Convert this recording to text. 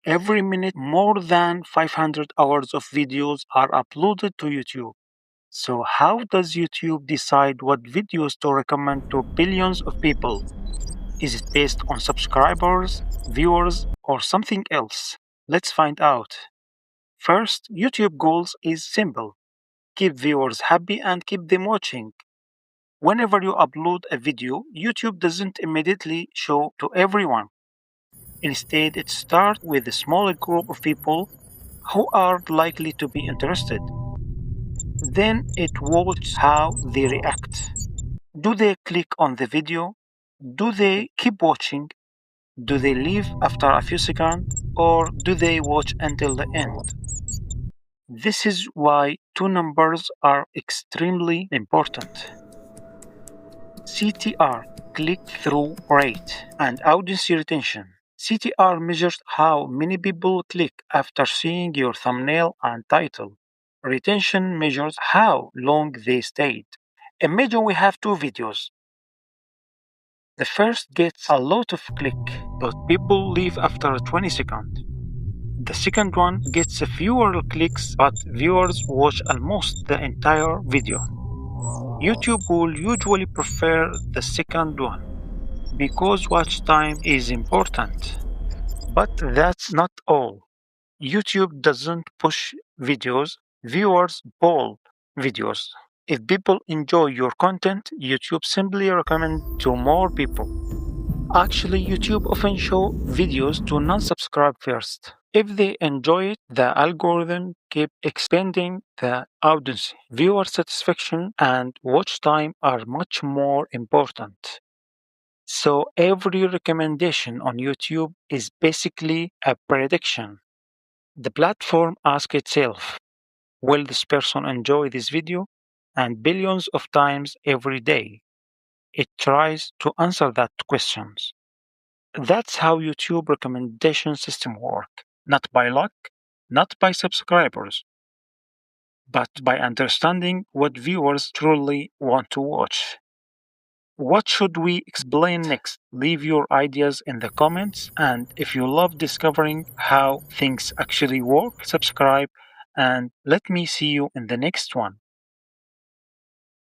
Every minute, more than 500 hours of videos are uploaded to YouTube. So, how does YouTube decide what videos to recommend to billions of people? Is it based on subscribers, viewers, or something else? Let's find out. First, YouTube goals is simple. Keep viewers happy and keep them watching. Whenever you upload a video, YouTube doesn't immediately show to everyone. Instead, it starts with a small group of people who are likely to be interested. Then it watches how they react. Do they click on the video? Do they keep watching? Do they leave after a few seconds? Or do they watch until the end? This is why two numbers are extremely important. CTR, click-through rate, and audience retention. CTR measures how many people click after seeing your thumbnail and title. Retention measures how long they stayed. Imagine we have two videos. The first gets a lot of click, but people leave after 20 seconds. The second one gets fewer clicks, but viewers watch almost the entire video. YouTube will usually prefer the second one because watch time is important. But that's not all. YouTube doesn't push videos, viewers pull videos. If people enjoy your content, YouTube simply recommend to more people. Actually, YouTube often show videos to non-subscribed first. If they enjoy it, the algorithm keep expanding the audience. Viewer satisfaction and watch time are much more important. So every recommendation on YouTube is basically a prediction. The platform asks itself, will this person enjoy this video? And billions of times every day, it tries to answer that questions. That's how YouTube recommendation system work. Not by luck, not by subscribers, but by understanding what viewers truly want to watch. What should we explain next? Leave your ideas in the comments, and if you love discovering how things actually work, subscribe and let me see you in the next one.